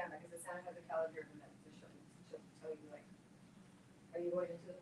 Santa because Santa has a calendar and then she'll tell you like, are you going into the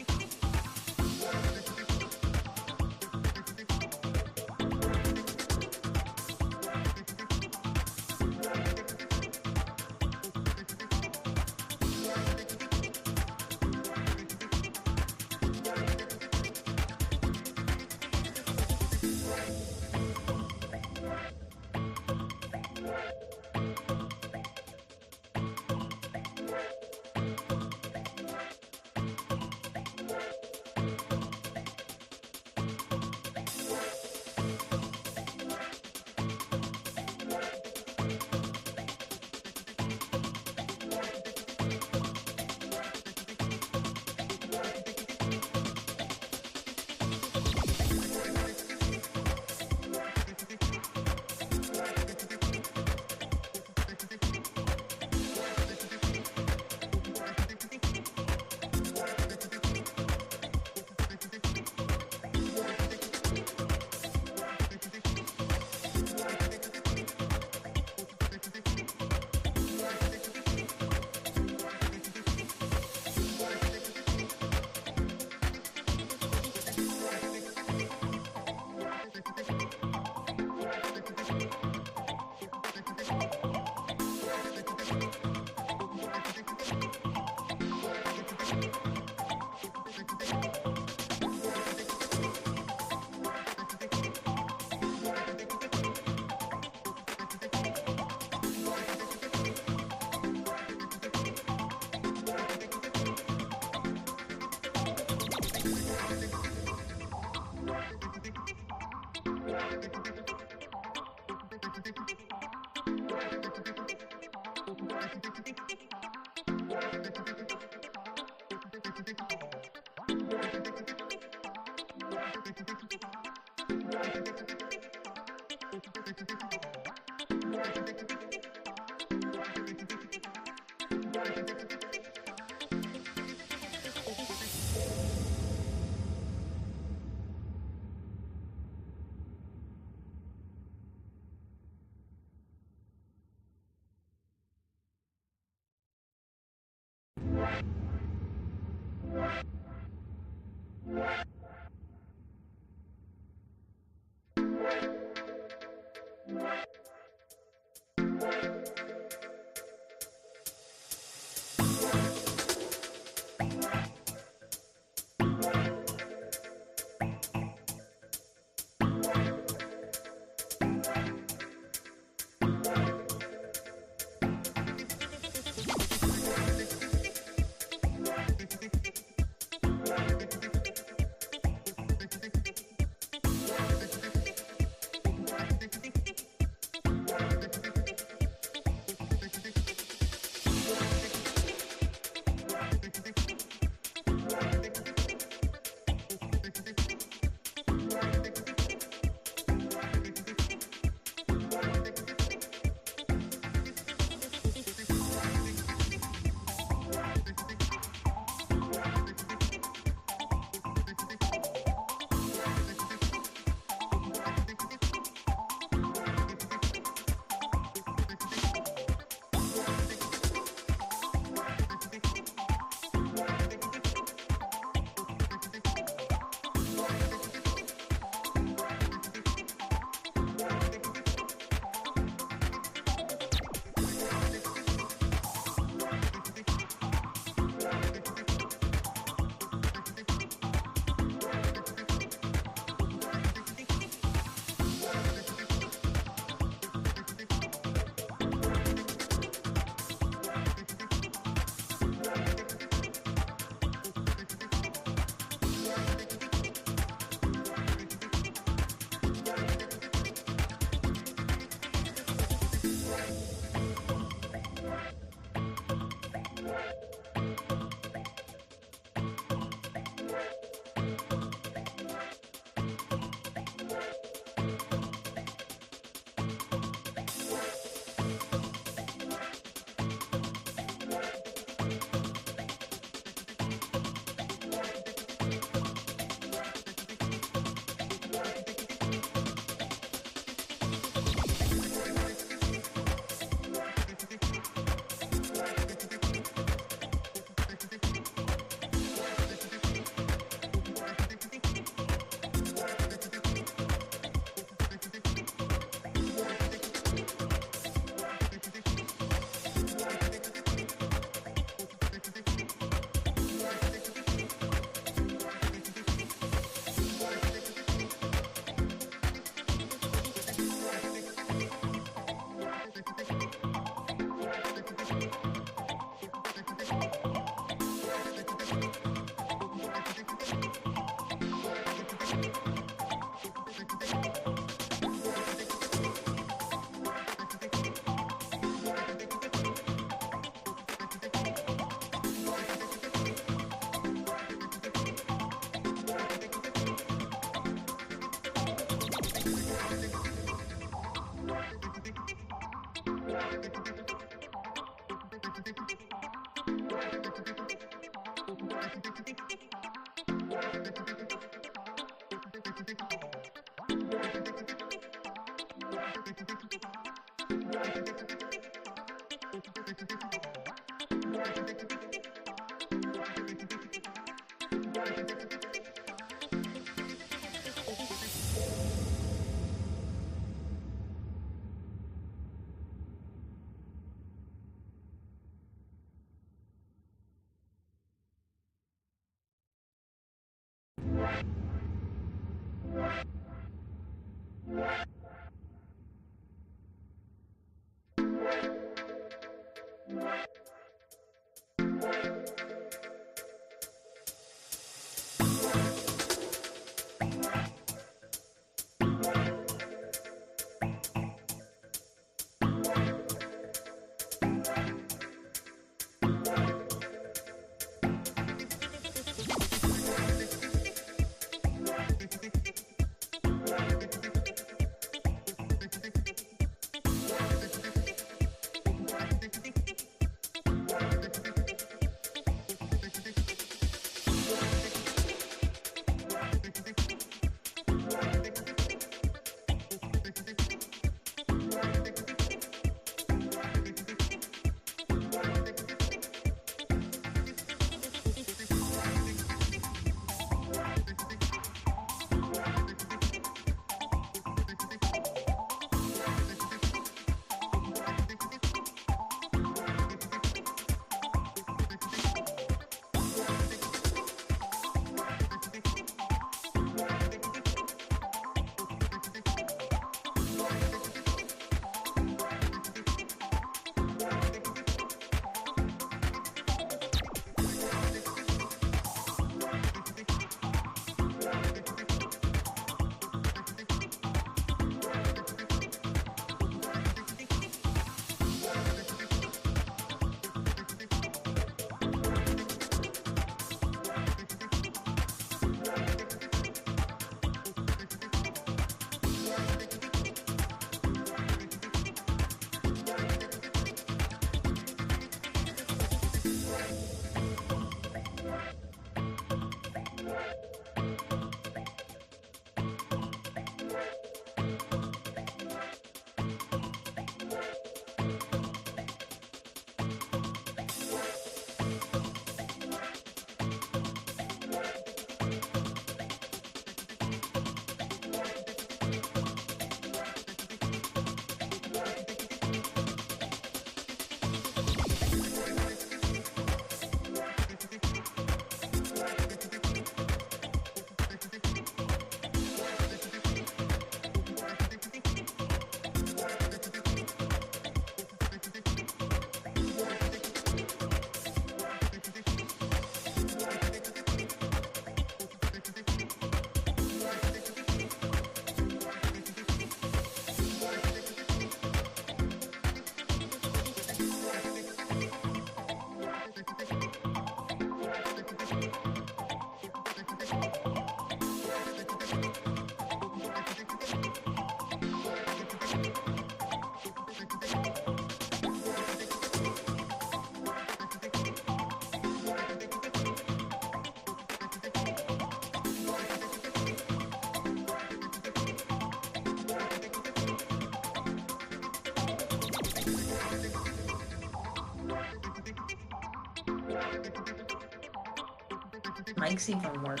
Mike's even work.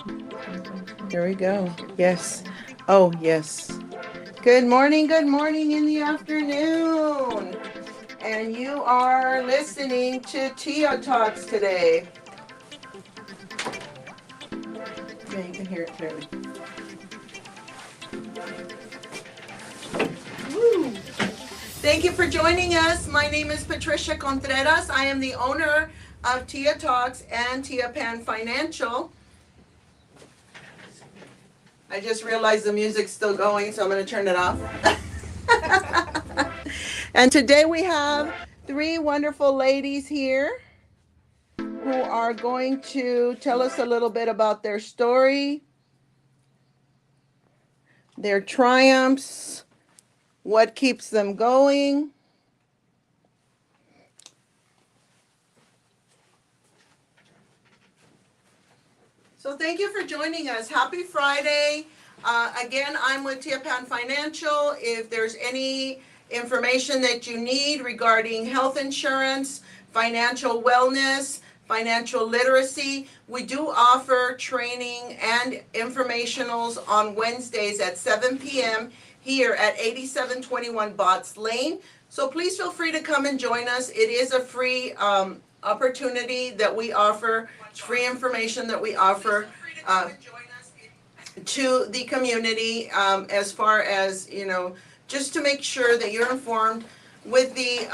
There we go. Yes. Oh, yes. Good morning in the afternoon. And you are listening to Tia Talks today. Yeah, you can hear it clearly. Woo. Thank you for joining us. My name is Patricia Contreras. I am the owner of Tia Talks and Tia Pan Financial. I just realized the music's still going, so I'm going to turn it off. And today we have three wonderful ladies here who are going to tell us a little bit about their story, their triumphs, what keeps them going. So thank you for joining us. Happy Friday. Again, I'm with Tia Pan Financial. If there's any information that you need regarding health insurance, financial wellness, financial literacy, we do offer training and informationals on Wednesdays at 7 p.m. here at 8721 Botts Lane. So please feel free to come and join us. It is a free opportunity that we offer. It's free information that we offer to the community, as far as, just to make sure that you're informed with the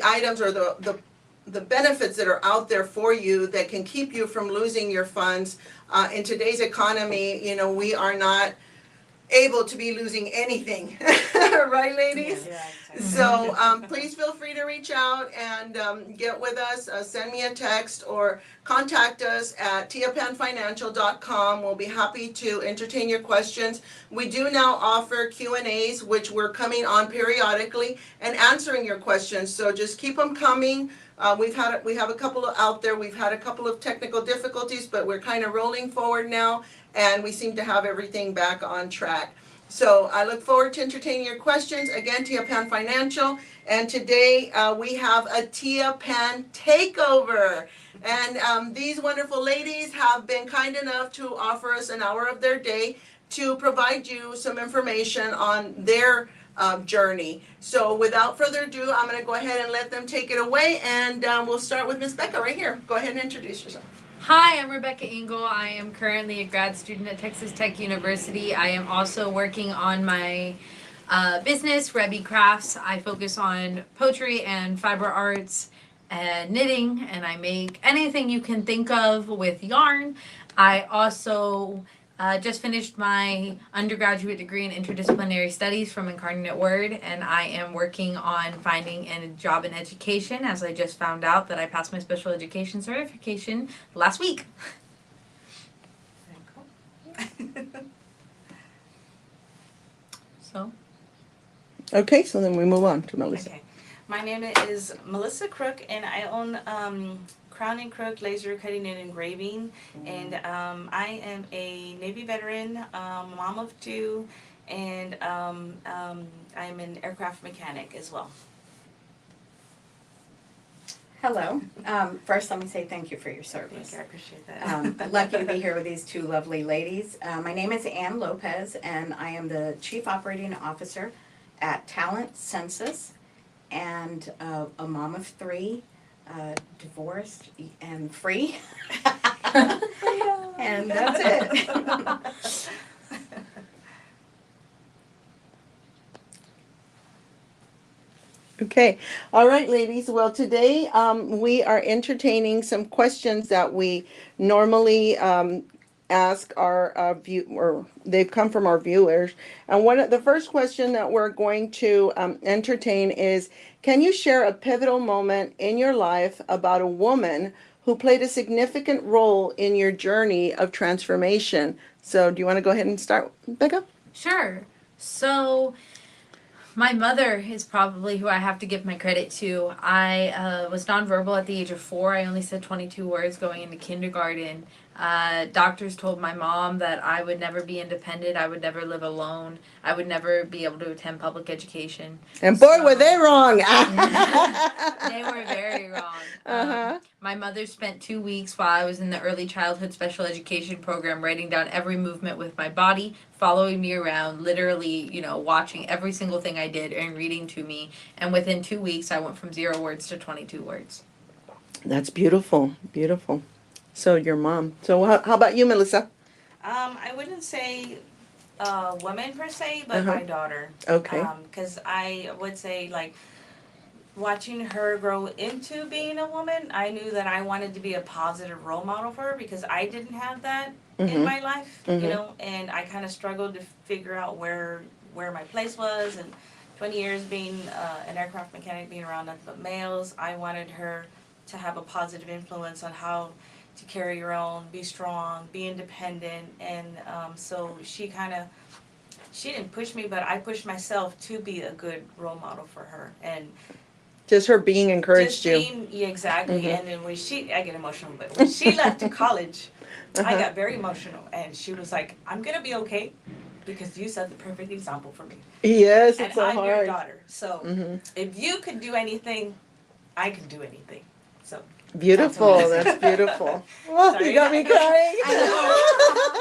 items or the benefits that are out there for you that can keep you from losing your funds. In today's economy, we are not able to be losing anything, right, ladies? Yeah, exactly. So please feel free to reach out and get with us. Send me a text or contact us at tiapanfinancial.com. We'll be happy to entertain your questions. We do now offer Q&As, which we're coming on periodically and answering your questions. So just keep them coming. We have a couple out there. We've had a couple of technical difficulties, but we're kind of rolling forward now, and we seem to have everything back on track. So I look forward to entertaining your questions. Again, Tia Pan Financial, and today we have a Tia Pan takeover. And these wonderful ladies have been kind enough to offer us an hour of their day to provide you some information on their journey. So without further ado, I'm going to go ahead and let them take it away, and we'll start with Miss Becca right here. Go ahead and introduce yourself. Hi, I'm Rebecca Engel. I am currently a grad student at Texas Tech University. I am also working on my business, Rebby Crafts. I focus on poetry and fiber arts and knitting, and I make anything you can think of with yarn. I also just finished my undergraduate degree in interdisciplinary studies from Incarnate Word, and I am working on finding a job in education, as I just found out that I passed my special education certification last week. So, Okay, so then we move on to Melissa. Okay. My name is Melissa Crook, and I own Crown and Crook Laser Cutting and Engraving. And I am a Navy veteran, mom of two, and I'm an aircraft mechanic as well. Hello. First, let me say thank you for your service. Thank you, I appreciate that. Lucky to be here with these two lovely ladies. My name is Ann Lopez, and I am the Chief Operating Officer at Talent Census, and a mom of three, divorced and free. And that's it. Okay, all right, ladies. Well, today we are entertaining some questions that we normally ask our view, or they've come from our viewers. And the first question that we're going to entertain is, can you share a pivotal moment in your life about a woman who played a significant role in your journey of transformation? So, do you want to go ahead and start, Becca? sure. So, my mother is probably who I have to give my credit to. I was nonverbal at the age of 4. I only said 22 words going into kindergarten. Doctors told my mom that I would never be independent. I would never live alone. I would never be able to attend public education. And boy, So- were they wrong. They were very wrong. Uh-huh. My mother spent 2 weeks while I was in the early childhood special education program writing down every movement with my body, following me around, literally, watching every single thing I did and reading to me. And within 2 weeks, I went from 0 words to 22 words. That's beautiful. Beautiful. So your mom. So how about you, Melissa? I wouldn't say women per se, but Uh-huh. my daughter. Okay. Because I would say, like, watching her grow into being a woman, I knew that I wanted to be a positive role model for her because I didn't have that in Mhm. my life, Mhm. and I kind of struggled to figure out where my place was. And 20 years being an aircraft mechanic, being around nothing but males, I wanted her to have a positive influence on how to carry your own, be strong, be independent, and so she didn't push me, but I pushed myself to be a good role model for her. And Just her being encouraged just you. being, yeah, exactly. Mhm. And then I get emotional, but when she left to college, I Uh-huh. got very emotional, and she was like, "I'm gonna be okay, because you set the perfect example for me, Yes, and it's so I'm your hard. daughter. So Mhm. if you could do anything, I can do anything." So Beautiful. That's amazing. That's beautiful. Oh, Sorry. you got me crying. I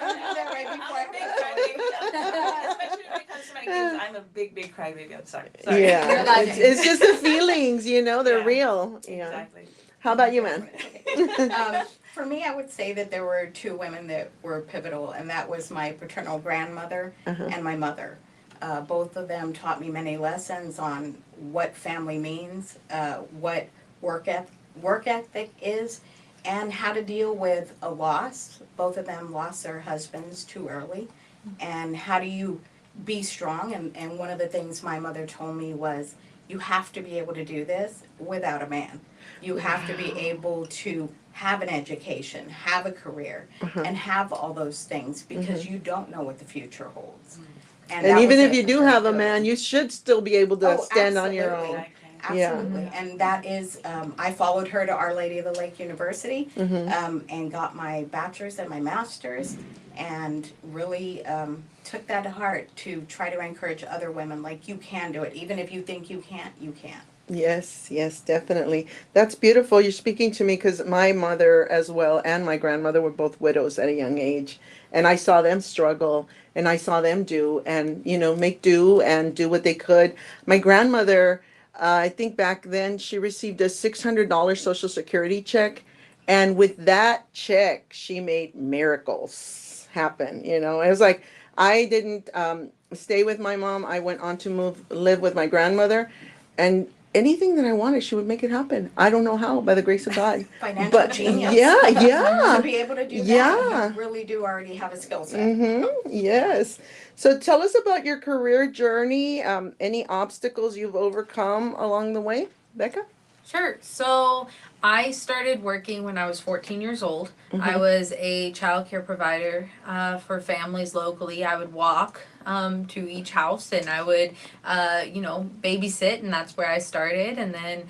I'm a big crybaby. Especially when it comes to my kids, I'm a big crybaby. I'm sorry. Sorry. Yeah, it's just the feelings, they're Yeah. real. Yeah. Exactly. How about you, man? For me, I would say that there were two women that were pivotal, and that was my paternal grandmother Uh-huh. and my mother. Both of them taught me many lessons on what family means, what work ethic is, and how to deal with a loss. Both of them lost their husbands too early, and how do you be strong? And one of the things my mother told me was, you have to be able to do this without a man. You have to be able to have an education, have a career, Uh-huh. and have all those things because you don't know what the future holds. And that even was if you do very have a good. man, you should still be able to Oh, stand on your absolutely. own. Exactly. Yeah. Absolutely, and that is, I followed her to Our Lady of the Lake University, and got my bachelor's and my master's, and really took that to heart to try to encourage other women, like, you can do it, even if you think you can't, you can. Yes, yes, definitely. That's beautiful. You're speaking to me because my mother as well and my grandmother were both widows at a young age. And I saw them struggle and I saw them do and, make do and do what they could. My grandmother, I think back then she received a $600 Social Security check. And with that check, she made miracles happen. It was like I didn't stay with my mom. I went on to live with my grandmother. And anything that I wanted, she would make it happen. I don't know how, by the grace of God. Financial But genius. yeah. To be able to do that, Yeah. you really do already have a skill set. Yes. So tell us about your career journey. Any obstacles you've overcome along the way, Becca? Sure. So I started working when I was 14 years old. I was a child care provider for families locally. I would walk to each house and I would, babysit, and that's where I started. And then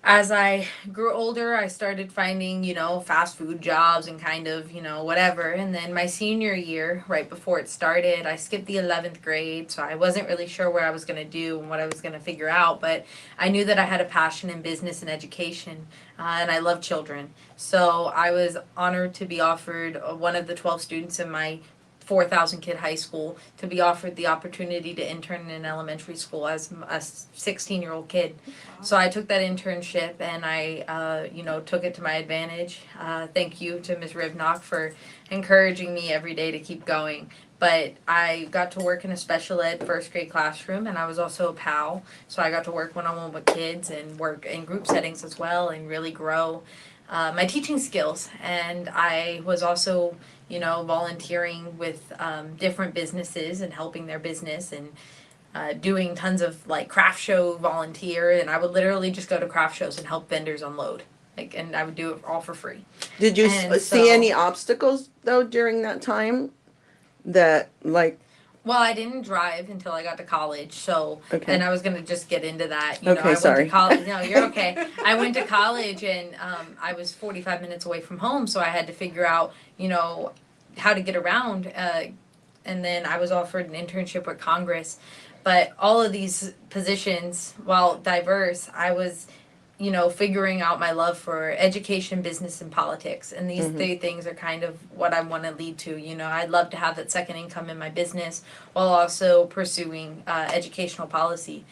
as I grew older, I started finding, fast food jobs and kind of, whatever. And then my senior year, right before it started, I skipped the 11th grade. So I wasn't really sure what I was going to do and what I was going to figure out. But I knew that I had a passion in business and education, and I love children. So I was honored to be offered one of the 12 students in my 4,000 kid high school to be offered the opportunity to intern in elementary school as a 16-year-old kid. So I took that internship and I, took it to my advantage. Thank you to Ms. Rivnock for encouraging me every day to keep going. But I got to work in a special ed first grade classroom, and I was also a PAL. So I got to work one-on-one with kids and work in group settings as well and really grow my teaching skills. And I was also volunteering with different businesses and helping their business and doing tons of like craft show volunteer. And I would literally just go to craft shows and help vendors unload. And I would do it all for free. Did you And see so- any obstacles though during that time that Well, I didn't drive until I got to college, so Okay. and I was gonna just get into that. You know, Okay, I sorry. went to college. No, you're okay. I went to college, and I was 45 minutes away from home, so I had to figure out, how to get around. And then I was offered an internship with Congress, but all of these positions, while diverse, I was figuring out my love for education, business, and politics. And these three things are kind of what I want to lead to. I'd love to have that second income in my business while also pursuing educational policy.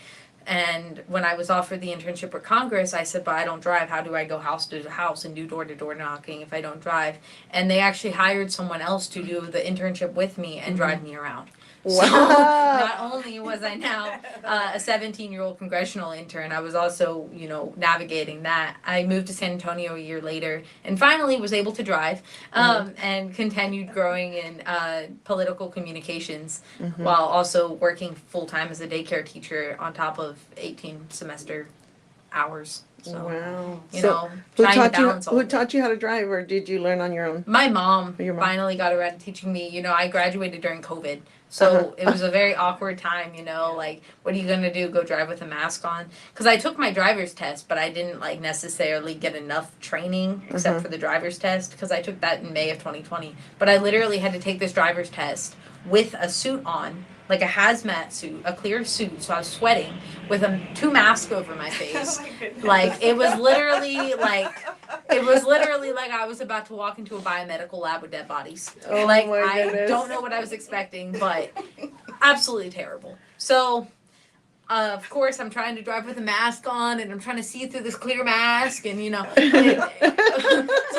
And when I was offered the internship with Congress, I said, but I don't drive. How do I go house to house and do door to door knocking if I don't drive? And they actually hired someone else to do the internship with me and drive me around. So Wow. not only was I now a 17-year-old congressional intern, I was also, navigating that. I moved to San Antonio a year later and finally was able to drive and continued growing in political communications while also working full-time as a daycare teacher on top of 18 semester hours. So, Wow. Who Who taught you how to drive, or did you learn on your own? My mom Your mom. finally got around to teaching me. I graduated during COVID. So it was a very awkward time, like, what are you going to do? Go drive with a mask on? Because I took my driver's test, but I didn't, necessarily get enough training except for the driver's test because I took that in May of 2020. But I literally had to take this driver's test with a suit on, like a hazmat suit, a clear suit, so I was sweating with two masks over my face. Oh my goodness. Like, it was literally like I was about to walk into a biomedical lab with dead bodies. Oh like, my I goodness. don't know what I was expecting, but absolutely terrible. So, of course, I'm trying to drive with a mask on, and I'm trying to see through this clear mask, and so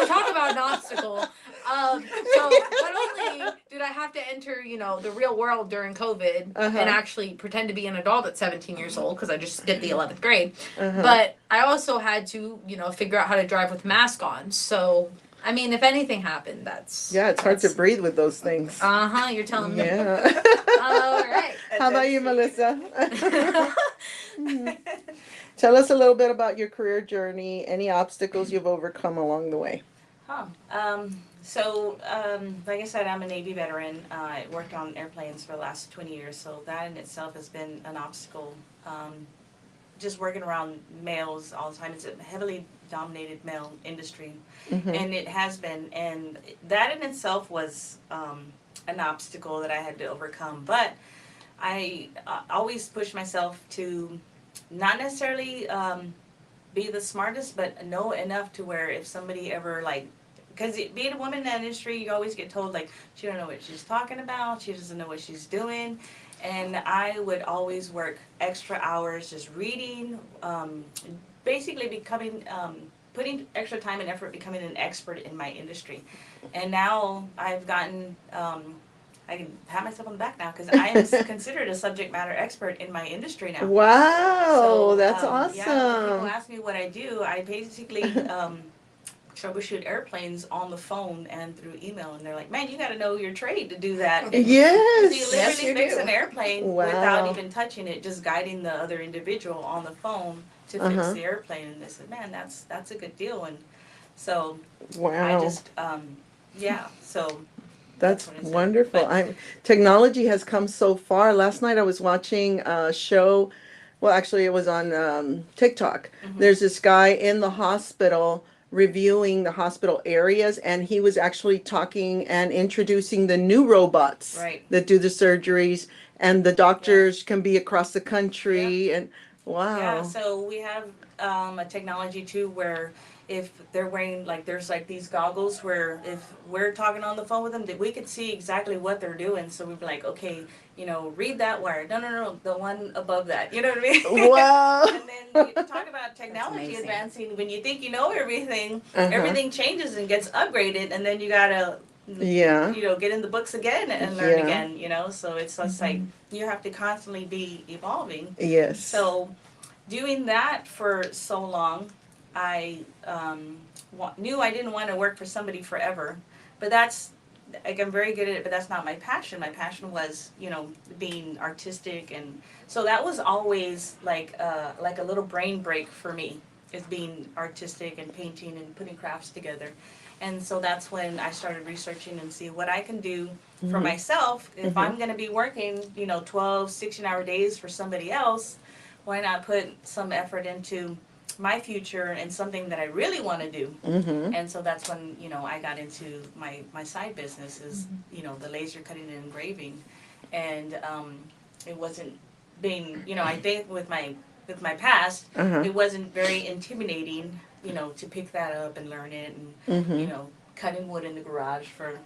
talk about an obstacle. So not only did I have to enter, the real world during COVID and actually pretend to be an adult at 17 years old because I just skipped the 11th grade, but I also had to, figure out how to drive with mask on. So, I mean, if anything happened, It's hard to breathe with those things. You're telling me. Yeah. All right. How about you, Melissa? Tell us a little bit about your career journey, any obstacles you've overcome along the way. Like I said, I'm a Navy veteran. I worked on airplanes for the last 20 years, so that in itself has been an obstacle. Just working around males all the time. It's a heavily dominated male industry, and it has been. And that in itself was an obstacle that I had to overcome. But I always push myself to not necessarily be the smartest, but know enough to where if somebody ever because being a woman in that industry, you always get told she don't know what she's talking about, she doesn't know what she's doing, and I would always work extra hours just reading, basically becoming, putting extra time and effort becoming an expert in my industry, and now I've gotten. I can pat myself on the back now because I am considered a subject matter expert in my industry now. Wow, that's awesome. Yeah, when people ask me what I do, I basically troubleshoot airplanes on the phone and through email, and they're like, "Man, you got to know your trade to do that." And Yes. you literally you fix do. an airplane Wow. without even touching it, just guiding the other individual on the phone to fix the airplane. And they said, "Man, that's a good deal." And so Wow. I just so. That's what I said. wonderful. But- Technology has come so far. Last night I was watching a show. Well, actually, it was on TikTok. There's this guy in the hospital reviewing the hospital areas, and he was actually talking and introducing the new robots Right. that do the surgeries, and the doctors can be across the country. And wow. Yeah, so we have a technology too where if they're wearing there's these goggles where if we're talking on the phone with them, that we could see exactly what they're doing. So we'd be like, okay, read that wire. No, the one above that. You know what I mean? Wow. And then you talk about technology amazing. advancing. When you think you know everything, everything changes and gets upgraded, and then you gotta Yeah. get in the books again and learn Yeah. again. So it's just like you have to constantly be evolving. Yes. So, doing that for so long, I knew I didn't want to work for somebody forever. But that's, I'm very good at it, but that's not my passion. My passion was, being artistic. And so that was always like a little brain break for me, is being artistic and painting and putting crafts together. And so that's when I started researching and see what I can do for Mhm. myself. If Mhm. I'm gonna be working, 12, 16-hour days for somebody else, why not put some effort into my future and something that I really wanna do? Mhm. And so that's when, I got into my side business is, the laser cutting and engraving. And it wasn't being, I think with my past, Uh-huh. it wasn't very intimidating, to pick that up and learn it and, Mhm. cutting wood in the garage for,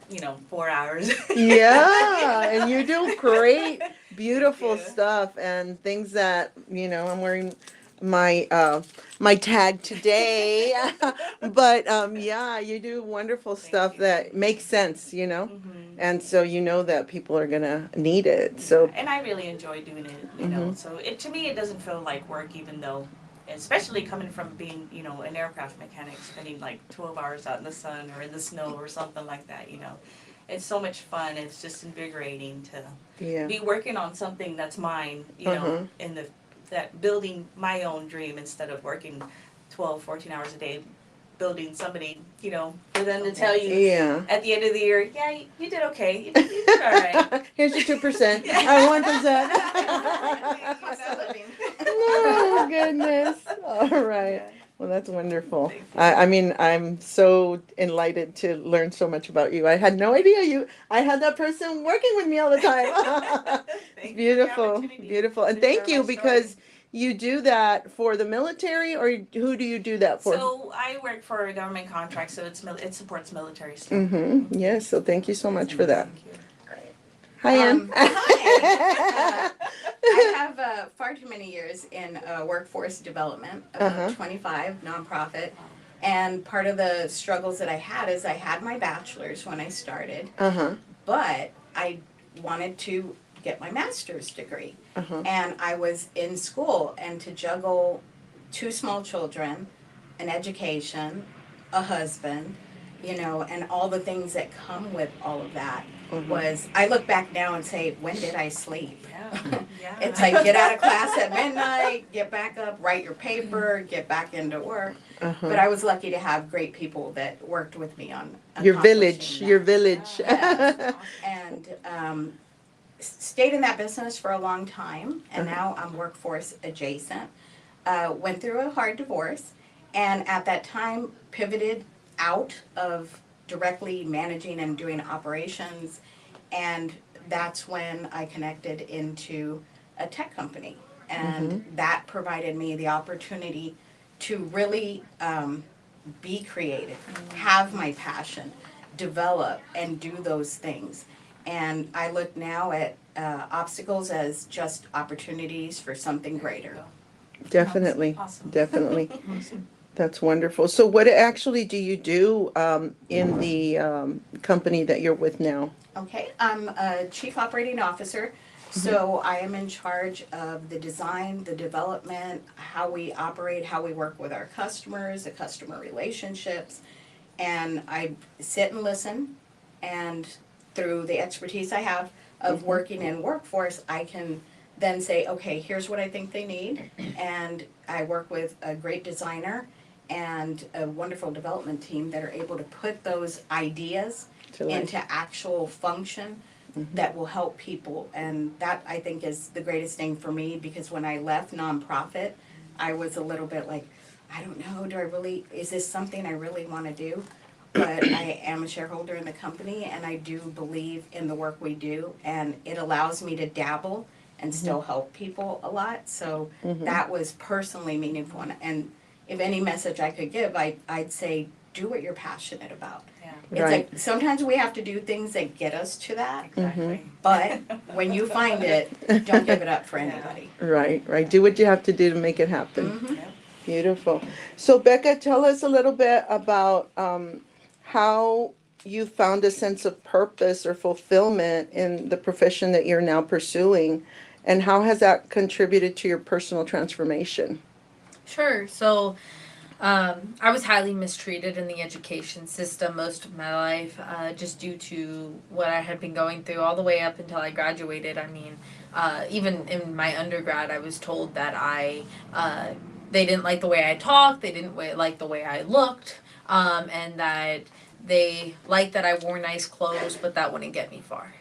4 hours. Yeah, and you do great, beautiful Thank you. stuff and things that, I'm wearing my my tag today. But yeah, you do wonderful Thank stuff you. that makes sense, Mhm. And so you know that people are gonna need it. So And I really enjoy doing it, Mhm. So to me, it doesn't feel like work, even though, especially coming from being, an aircraft mechanic, spending like 12 hours out in the sun or in the snow or something like that. It's so much fun. It's just invigorating to Yeah. be working on something that's mine, Uh-huh. in that building my own dream instead of working 12, 14 hours a day building somebody, for them to tell you Yeah. at the end of the year, yeah, you did okay. You did all right. Here's your 2%. Yeah. I 1%. Cost of living. No, goodness. All right. Yeah. Well, that's wonderful. Thank you. I mean, I'm so enlightened to learn so much about you. I had no idea I had that person working with me all the time. Thank you for the Beautiful, opportunity beautiful. And to thank share you my story. because you do that for the military, or who do you do that for? So I work for a government contract, so it supports military still. Mm-hmm. Yes, so thank you so much for that. Thank you. Hi, Ann. Hi. I have far too many years in workforce development, about Uh-huh. 25, nonprofit. And part of the struggles that I had is I had my bachelor's when I started, Uh-huh. but I wanted to get my master's degree. Uh-huh. And I was in school, and to juggle 2 small children, an education, a husband, and all the things that come with all of that was, I look back now and say, when did I sleep? Yeah. It's like, get out of class at midnight, get back up, write your paper, get back into work. Uh-huh. But I was lucky to have great people that worked with me on Your accomplishing village, that. your village. Yes. And stayed in that business for a long time, and Uh-huh. now I'm workforce adjacent. Went through a hard divorce, and at that time pivoted out of directly managing and doing operations, and that's when I connected into a tech company, and that provided me the opportunity to really be creative, have my passion, develop, and do those things. And I look now at obstacles as just opportunities for something greater. Definitely, Awesome. definitely. That's wonderful. So what actually do you do in the company that you're with now? Okay, I'm a chief operating officer, so I am in charge of the design, the development, how we operate, how we work with our customers, the customer relationships. And I sit and listen, and through the expertise I have of working in workforce, I can then say, okay, here's what I think they need. And I work with a great designer and a wonderful development team that are able to put those ideas To like- into actual function that will help people. And that, I think, is the greatest thing for me, because when I left nonprofit, I was a little bit like, I don't know, is this something I really want to do? But I am a shareholder in the company, and I do believe in the work we do, and it allows me to dabble and still help people a lot. So that was personally meaningful. And if any message I could give, I'd say, do what you're passionate about. Yeah, It's Right. like, sometimes we have to do things that get us to that, exactly. but when you find it, don't give it up for anybody. Right, right. Do what you have to do to make it happen. Mhm. Yep. Beautiful. So Becca, tell us a little bit about how you found a sense of purpose or fulfillment in the profession that you're now pursuing, and how has that contributed to your personal transformation? Sure. So, I was highly mistreated in the education system most of my life, just due to what I had been going through all the way up until I graduated. I mean, even in my undergrad, I was told that they didn't like the way I talked, they didn't like the way I looked, and that They liked that I wore nice clothes, but that wouldn't get me far.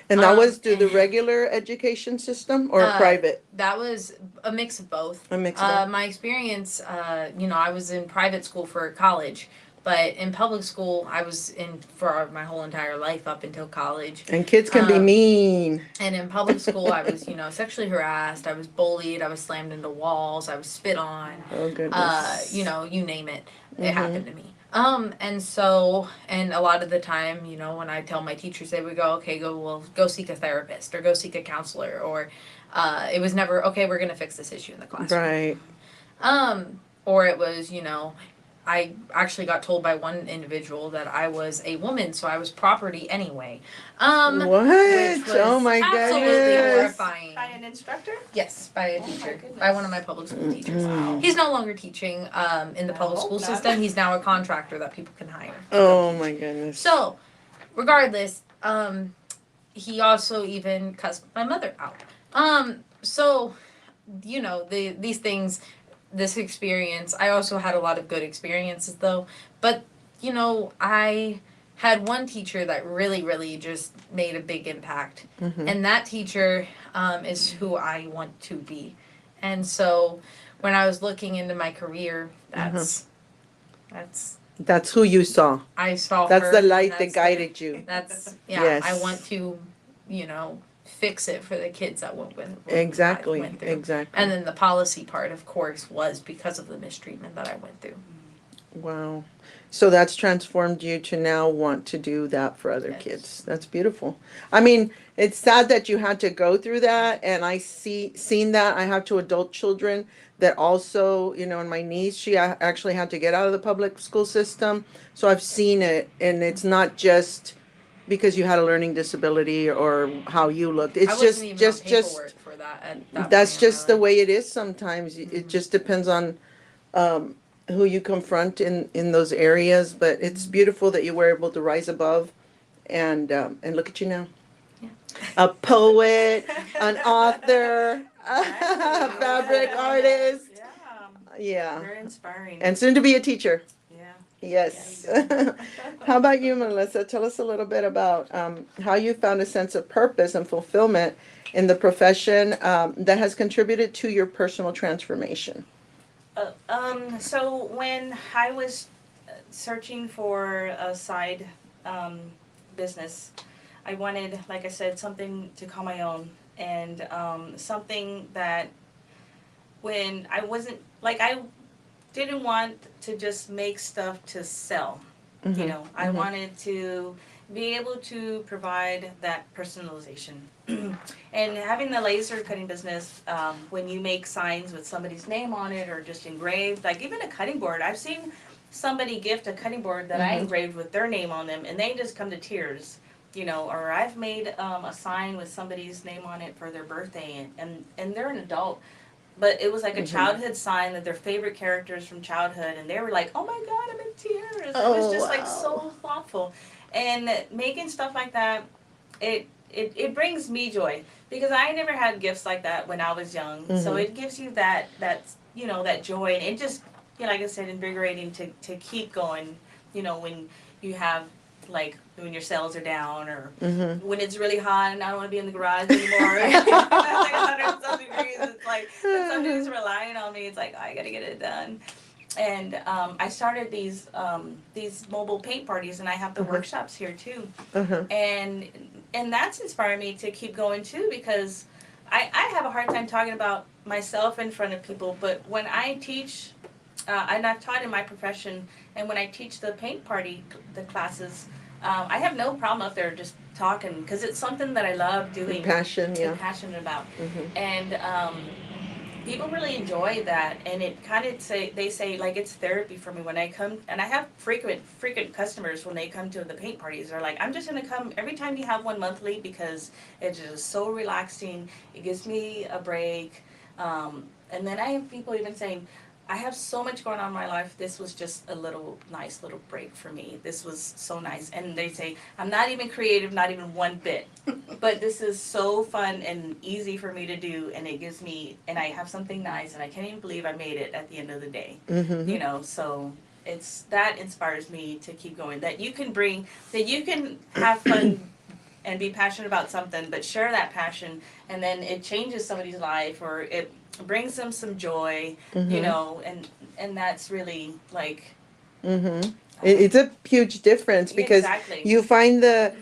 And that was through the and- regular education system or Uh, private? That was a mix of both. A mix of both. My experience, I was in private school for college, but in public school, I was in for my whole entire life up until college. And kids can be mean. And in public school, I was, sexually harassed. I was bullied. I was slammed into walls. I was spit on. Oh, goodness. You name it. It Mhm. happened to me. And a lot of the time, when I tell my teachers, they would go, okay, go seek a therapist or go seek a counselor, or it was never, okay, we're gonna fix this issue in the classroom. Right. Or it was, I actually got told by one individual that I was a woman, so I was property anyway. What? Which was Oh my absolutely goodness. horrifying. By an instructor? Yes, by a Oh my teacher, goodness. by one of my public school teachers. Mm. He's no longer teaching in the I public hope school not. system. He's now a contractor that people can hire. Oh my goodness. So, regardless, he also even cussed my mother out. So, these things, this experience, I also had a lot of good experiences though. But, I had one teacher that really, really just made a big impact. Mhm. And that teacher is who I want to be. And so, when I was looking into my career, that's That's who you saw. I saw That's her. the and light that that's- guided you. That's Yes. I want to, fix it for the kids that went with what Exactly. I went through. Exactly. And then the policy part, of course, was because of the mistreatment that I went through. Wow. So that's transformed you to now want to do that for other Yes. kids. That's beautiful. I mean, it's sad that you had to go through that, and I seen that. I have two adult children that also, and my niece, she actually had to get out of the public school system. So I've seen it, and it's not just because you had a learning disability or how you looked. It's I wasn't even just on paperwork for that. At that that's point in just my the life. way it is sometimes. It just depends on who you confront in those areas. But it's beautiful that you were able to rise above, and look at you now. Yeah. A poet, an author, a fabric artist. Yeah. Yeah, Very inspiring. and soon to be a teacher. yeah. Yes. Yeah, How about you, Melissa? Tell us a little bit about how you found a sense of purpose and fulfillment in the profession that has contributed to your personal transformation. So when I was searching for a side business, I wanted, like I said, something to call my own, and something that when I wasn't, like, I didn't want to just make stuff to sell. You know, I wanted to be able to provide that personalization. And having the laser cutting business, when you make signs with somebody's name on it or just engraved, like even a cutting board, I've seen somebody gift a cutting board that I engraved with their name on them, and they just come to tears. Or I've made a sign with somebody's name on it for their birthday, and they're an adult. But it was like a childhood sign that their favorite characters from childhood, and they were like, "Oh my God, I'm in tears." It was just like so thoughtful, and making stuff like that, it brings me joy because I never had gifts like that when I was young. So it gives you that joy, and it just like I said, invigorating to keep going. When you have like when your cells are down or when it's really hot and I don't want to be in the garage anymore. It's like 100 degrees. It's like when somebody's relying on me, it's like I gotta get it done. And I started these mobile paint parties, and I have the workshops here too. And that's inspired me to keep going too, because I have a hard time talking about myself in front of people, but when I teach, and I've taught in my profession, and when I teach the paint party, the classes, I have no problem up there just talking, because it's something that I love doing. Passion, yeah. And passionate about. And people really enjoy that, and it kind of they say like it's therapy for me when I come, and I have frequent customers when they come to the paint parties. They're like, I'm just gonna come every time you have one monthly because it's just so relaxing. It gives me a break. And then I have people even saying, I have so much going on in my life. This was just a nice little break for me. This was so nice. And they say, I'm not even creative, not even one bit. But this is so fun and easy for me to do. And it gives me, and I have something nice. And I can't even believe I made it at the end of the day. So that inspires me to keep going. That you can have fun and be passionate about something, but share that passion, and then it changes somebody's life, or it brings them some joy, you know, and that's really like. It's a huge difference because Exactly. you find the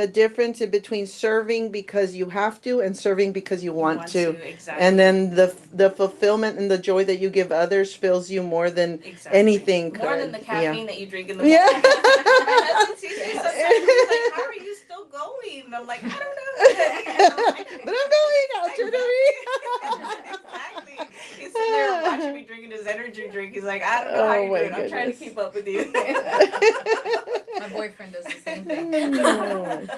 difference in between serving because you have to and serving because you want to. Exactly. And then the fulfillment and the joy that you give others fills you more than Exactly. anything could. More than the caffeine that you drink in the Yeah. morning. My husband sees me sometimes, he's like, how are you still going? And I'm like, I don't know. But I'm going out to the Exactly. He's sitting there watching me drinking his energy drink. He's like, I don't know how Oh you're my doing. I'm trying to goodness. keep up with you. My boyfriend does the same thing.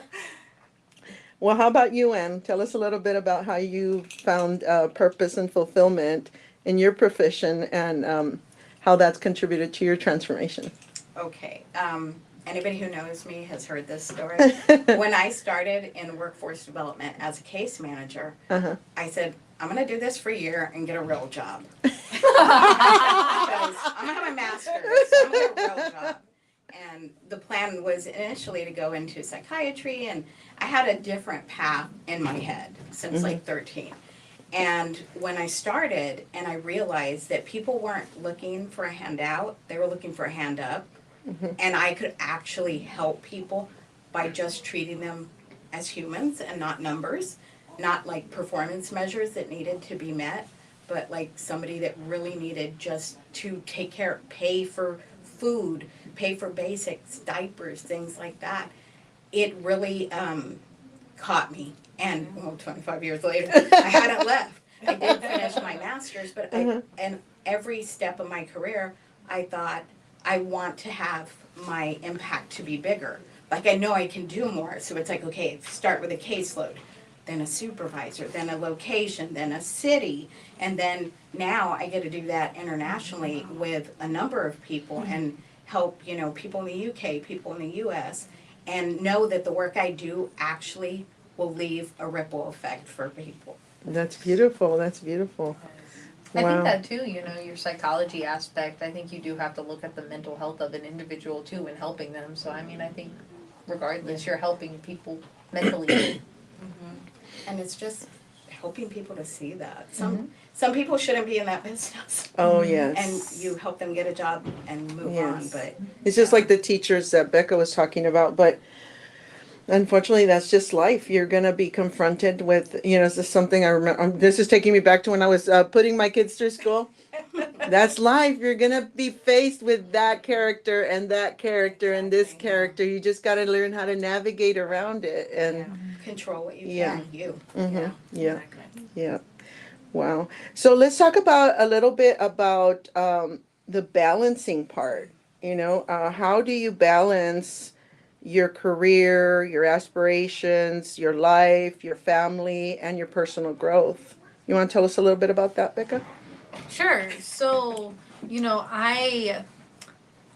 Well, how about you, Ann? Tell us a little bit about how you found purpose and fulfillment in your profession and how that's contributed to your transformation. Okay, anybody who knows me has heard this story. When I started in workforce development as a case manager, I said, I'm gonna do this for a year and get a real job. Because I'm gonna have my master's, so I'm gonna get a real job. And the plan was initially to go into psychiatry, and I had a different path in my head since like 13. And when I started and I realized that people weren't looking for a handout, they were looking for a hand up. And I could actually help people by just treating them as humans and not numbers, not like performance measures that needed to be met, but like somebody that really needed just to take care, pay for food, pay for basics, diapers, things like that. It really caught me. And 25 years later, I hadn't left. I did finish my master's, but and every step of my career, I thought, I want to have my impact to be bigger. Like I know I can do more. So it's like, okay, start with a caseload, then a supervisor, then a location, then a city. And then now I get to do that internationally with a number of people and help, you know, people in the UK, people in the US, and know that the work I do actually will leave a ripple effect for people. That's beautiful. That's beautiful. I Wow. think that too, you know, your psychology aspect, I think you do have to look at the mental health of an individual too and helping them. So, I mean, I think regardless, you're helping people mentally. And it's just helping people to see that. Some people shouldn't be in that business. Oh, yes. And you help them get a job and move on. Yes. But It's just like the teachers that Becca was talking about, but unfortunately, that's just life. You're gonna be confronted with, you know, this is something I remember. This is taking me back to when I was putting my kids through school. That's life. You're gonna be faced with that character and that character and this character. You just gotta learn how to navigate around it. And control what you Yeah. can, you. yeah, yeah. Wow. So let's talk about a little bit about the balancing part. You know, how do you balance your career, your aspirations, your life, your family, and your personal growth? You want to tell us a little bit about that, Becca? Sure. So, you know, I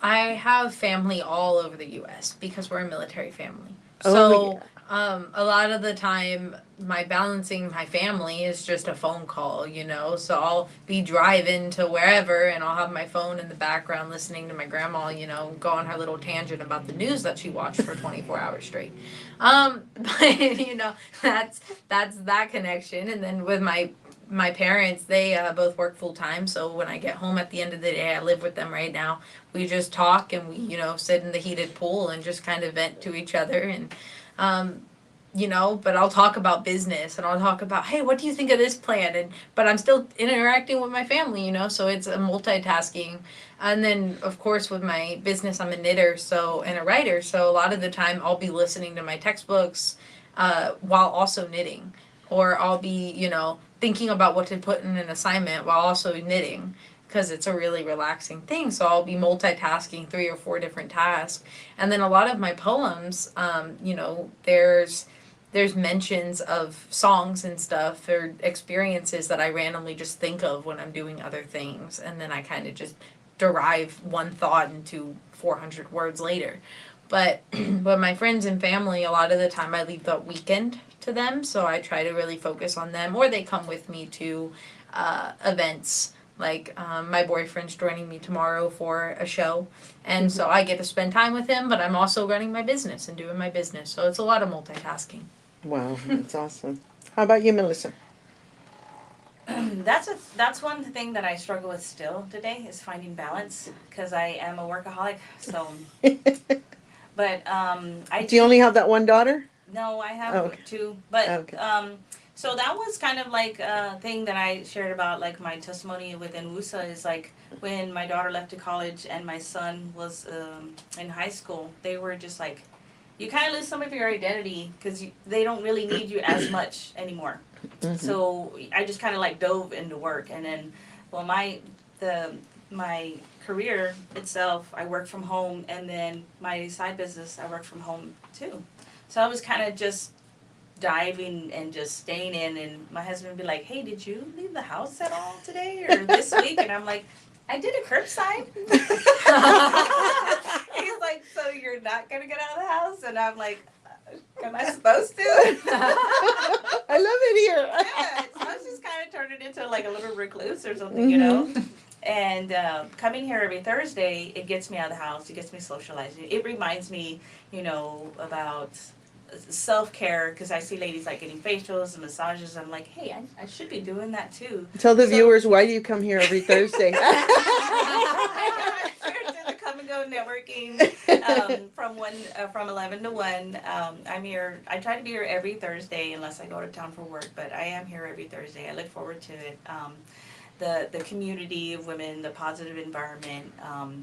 have family all over the US because we're a military family. Oh, So, a lot of the time my balancing my family is just a phone call, you know. So I'll be driving to wherever and I'll have my phone in the background listening to my grandma, you know, go on her little tangent about the news that she watched for 24 hours straight. But you know, that's that connection. And then with my parents, they both work full time, so when I get home at the end of the day, I live with them right now. We just talk and we, you know, sit in the heated pool and just kind of vent to each other. And you know, but I'll talk about business and I'll talk about, hey, what do you think of this plan? But I'm still interacting with my family, you know, so it's a multitasking. And then of course with my business, I'm a knitter, and a writer, so a lot of the time I'll be listening to my textbooks while also knitting, or I'll be, you know, thinking about what to put in an assignment while also knitting, because it's a really relaxing thing. So I'll be multitasking 3 or 4 different tasks. And then a lot of my poems, you know, there's mentions of songs and stuff or experiences that I randomly just think of when I'm doing other things. And then I kind of just derive one thought into 400 words later. But my friends and family, a lot of the time I leave the weekend to them. So I try to really focus on them, or they come with me to events Like my boyfriend's joining me tomorrow for a show, and so I get to spend time with him. But I'm also running my business and doing my business, so it's a lot of multitasking. Wow, that's awesome. How about you, Melissa? That's one thing that I struggle with still today is finding balance because I am a workaholic. So, but I Do you only have that one daughter? no, I have Oh, okay. two. But Okay. so that was kind of like a thing that I shared about like my testimony within WUSA is like when my daughter left to college and my son was in high school, they were just like, you kind of lose some of your identity because they don't really need you as much anymore. So I just kind of like dove into work, and then, well, my career itself, I work from home, and then my side business, I work from home too. So I was kind of just diving and just staying in, and my husband would be like, "Hey, did you leave the house at all today or this week?" And I'm like, "I did a curbside." He's like, "So you're not gonna get out of the house?" And I'm like, "Am I supposed to?" I love it here. Yeah, so I was just kind of turned it into like a little recluse or something, you know. And coming here every Thursday, it gets me out of the house. It gets me socializing. It reminds me, you know, about self-care because I see ladies like getting facials and massages. I'm like, hey, I should be doing that too. Tell the So- viewers, why do you come here every Thursday? I did the come and go networking from 11 to 1. I'm here. I try to be here every Thursday unless I go to town for work, but I am here every Thursday. I look forward to it. The community of women, the positive environment,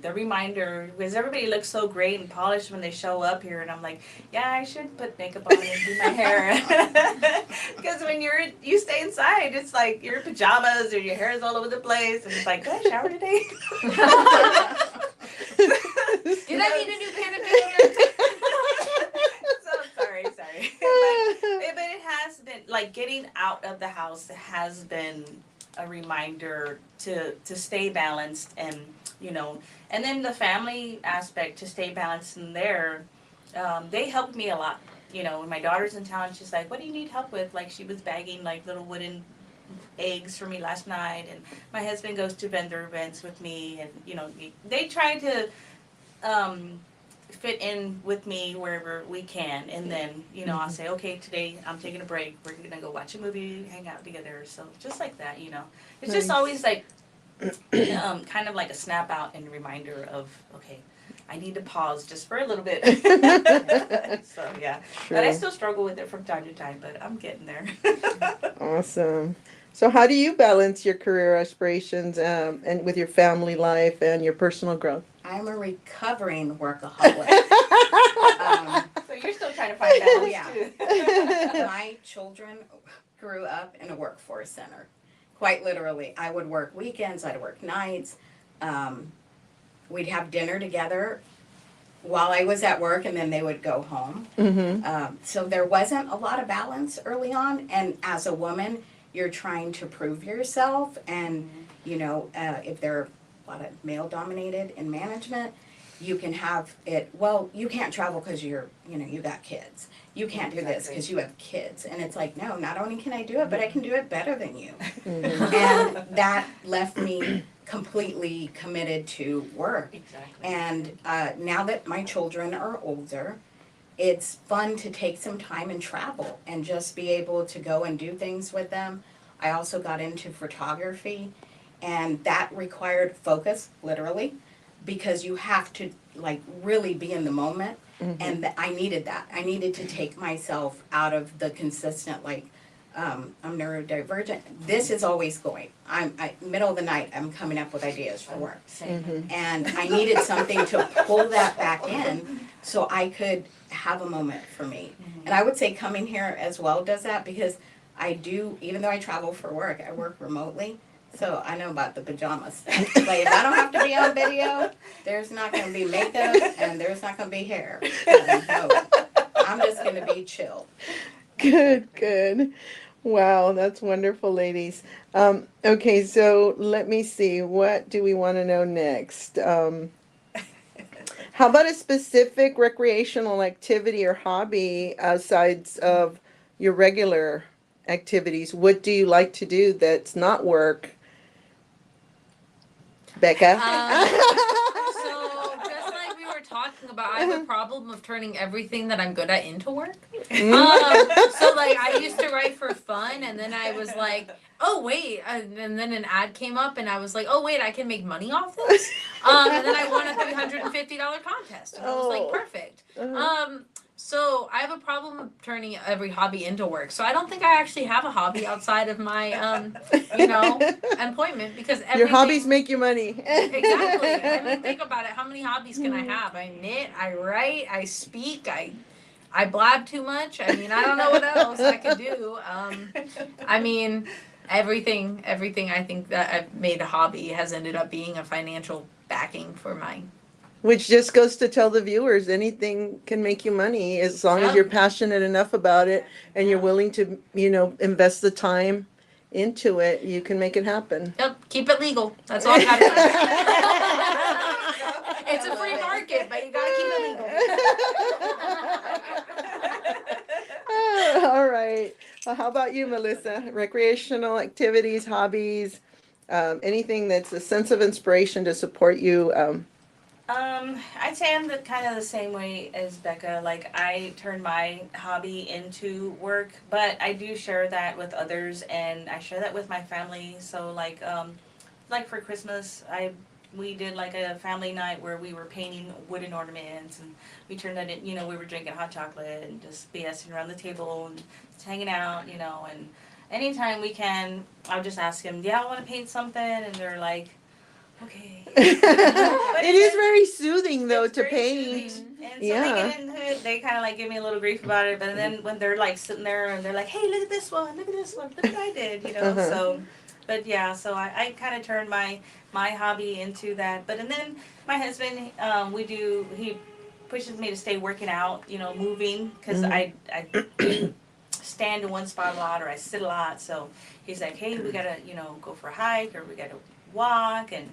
the reminder, because everybody looks so great and polished when they show up here, and I'm like, yeah, I should put makeup on and do my hair. Because when you stay inside, it's like your pajamas or your hair is all over the place, and it's like, did I shower today? Did I need a new canopy? So sorry. But it has been, like, getting out of the house has been a reminder to stay balanced, and you know, and then the family aspect to stay balanced in there, they helped me a lot. You know, when my daughter's in town, she's like, what do you need help with? Like, she was bagging like little wooden eggs for me last night, and my husband goes to vendor events with me, and you know, they try to fit in with me wherever we can, and then you know, I'll say, okay, today I'm taking a break, we're gonna go watch a movie, hang out together. So just like that, you know, it's just Nice. always like kind of like a snap out and reminder of, okay, I need to pause just for a little bit. So yeah, but I True. still struggle with it from time to time, but I'm getting there. Awesome. So how do you balance your career aspirations and with your family life and your personal growth? I'm a recovering workaholic. So you're still trying to find balance Yeah. too. My children grew up in a workforce center. Quite literally. I would work weekends, I'd work nights. We'd have dinner together while I was at work, and then they would go home. So there wasn't a lot of balance early on. And as a woman, you're trying to prove yourself. And, you know, if there are a lot of male dominated in management, you can have it, well, you can't travel because you got kids. You can't do this because you have kids. And it's like, no, not only can I do it, but I can do it better than you. And that left me completely committed to work. Exactly. And now that my children are older, it's fun to take some time and travel and just be able to go and do things with them. I also got into photography, and that required focus, literally, because you have to like really be in the moment. And I needed that. I needed to take myself out of the consistent I'm neurodivergent. This is always going. Middle of the night, I'm coming up with ideas for work. Same. And I needed something to pull that back in so I could have a moment for me. And I would say coming here as well does that, because I do, even though I travel for work, I work remotely. So I know about the pajama stuff. Like, if I don't have to be on video, there's not going to be makeup and there's not going to be hair. No, I'm just going to be chill. Good. Wow, that's wonderful, ladies. Okay, so let me see. What do we want to know next? How about a specific recreational activity or hobby aside of your regular activities? What do you like to do that's not work Becca? So just like we were talking about, I have a problem of turning everything that I'm good at into work. So like I used to write for fun, and then I was like, oh wait, and then an ad came up, and I was like, oh wait, I can make money off this. And then I won a $350 contest, and I was like, Oh. perfect. So I have a problem of turning every hobby into work. So I don't think I actually have a hobby outside of my employment, because everything, Your hobbies make you money. exactly. I mean, think about it. How many hobbies can I have? I knit, I write, I speak, I blab too much. I mean, I don't know what else I could do. I mean, everything I think that I've made a hobby has ended up being a financial backing for mine. Which just goes to tell the viewers, anything can make you money as long as Yeah. you're passionate enough about it and you're willing to, invest the time into it, you can make it happen. Yep, keep it legal. That's all I gotta say. It's a free market, but you gotta keep it legal. All right. Well, how about you, Melissa? Recreational activities, hobbies, anything that's a sense of inspiration to support you. I'd say I'm kind of the same way as Becca. Like, I turn my hobby into work, but I do share that with others, and I share that with my family. So, like for Christmas, we did like a family night where we were painting wooden ornaments, and we turned that in. We were drinking hot chocolate and just BSing around the table and just hanging out. And anytime we can, I'll just ask them, "Yeah, I want to paint something," and they're like, okay. It is very soothing though It's to very paint. soothing. And so Yeah. they get into it, they kind of like give me a little grief about it, but then when they're like sitting there and they're like, hey, look at this one, look at what I did, Uh-huh. so, but yeah, so I kind of turned my hobby into that, and then my husband, he pushes me to stay working out, moving, because I do stand in one spot a lot, or I sit a lot, so he's like, hey, we gotta, go for a hike, or we gotta walk, and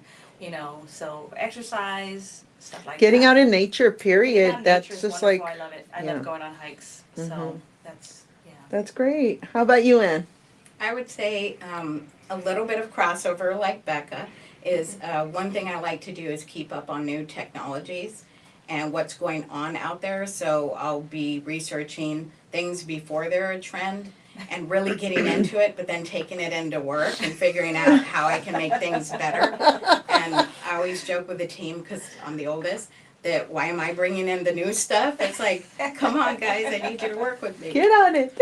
so exercise, stuff like Getting that. out in nature, period. Yeah, That's nature's just wonderful. like, I love it. I yeah. love going on hikes. So Mhm. that's That's great. How about you, Ann? I would say a little bit of crossover like Becca is one thing I like to do is keep up on new technologies and what's going on out there. So I'll be researching things before they're a trend and really getting into it, but then taking it into work and figuring out how I can make things better. And I always joke with the team, because I'm the oldest, that why am I bringing in the new stuff? It's like, come on guys, I need you to work with me. Get on it.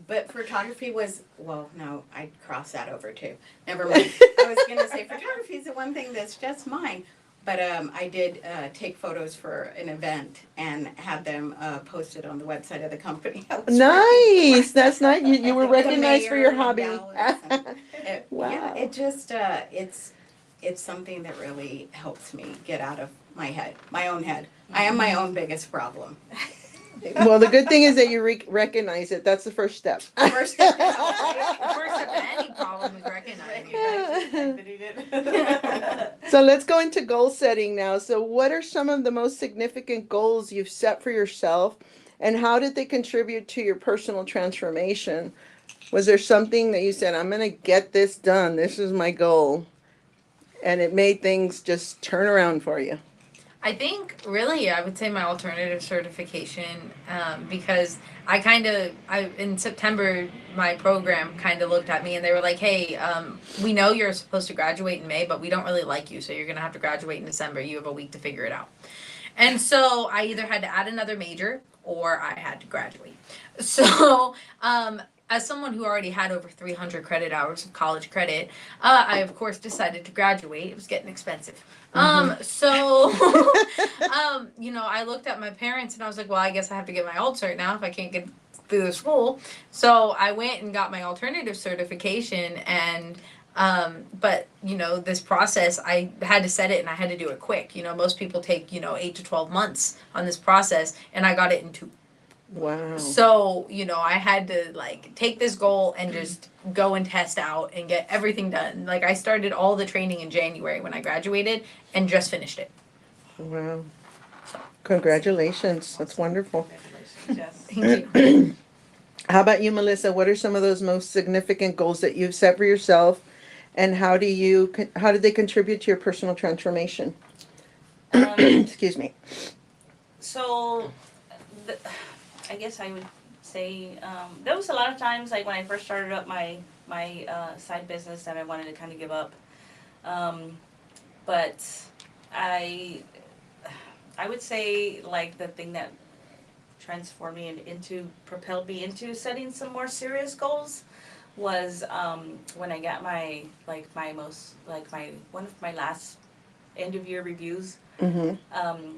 But photography was, well, no, I'd cross that over too. Never mind. I was going to say photography is the one thing that's just mine. But I did take photos for an event and had them posted on the website of the company. I was really Nice. That's nice. You were The recognized for your mayor hobby. and Dallas and- Wow. Yeah, it just, it's something that really helps me get out of my own head. I am my own biggest problem. Well, the good thing is that you recognize it. That's the first step. First step. The first step to any problem is recognizing it. So let's go into goal setting now. So what are some of the most significant goals you've set for yourself, and how did they contribute to your personal transformation? Was there something that you said, I'm going to get this done, this is my goal, and it made things just turn around for you? I think really I would say my alternative certification, because in September my program kind of looked at me and they were like, hey, we know you're supposed to graduate in May, but we don't really like you, so you're gonna have to graduate in December. You have a week to figure it out. And so I either had to add another major or I had to graduate. So as someone who already had over 300 credit hours of college credit, I of course decided to graduate. It was getting expensive. So, I looked at my parents and I was like, well, I guess I have to get my alt cert now if I can't get through the school. So I went and got my alternative certification, and but this process, I had to set it and I had to do it quick. Most people take 8 to 12 months on this process, and I got it in 2. Wow. So, I had to take this goal and just go and test out and get everything done. Like, I started all the training in January when I graduated and just finished it. Wow. Congratulations. That's wonderful. Thank you. How about you, Melissa? What are some of those most significant goals that you've set for yourself, and how did they contribute to your personal transformation? Um, Excuse me. so, the, I guess I would say there was a lot of times like when I first started up my side business that I wanted to kind of give up, but I I would say like the thing that transformed me into propelled me into setting some more serious goals was when I got my one of my last end of year reviews. Mm-hmm.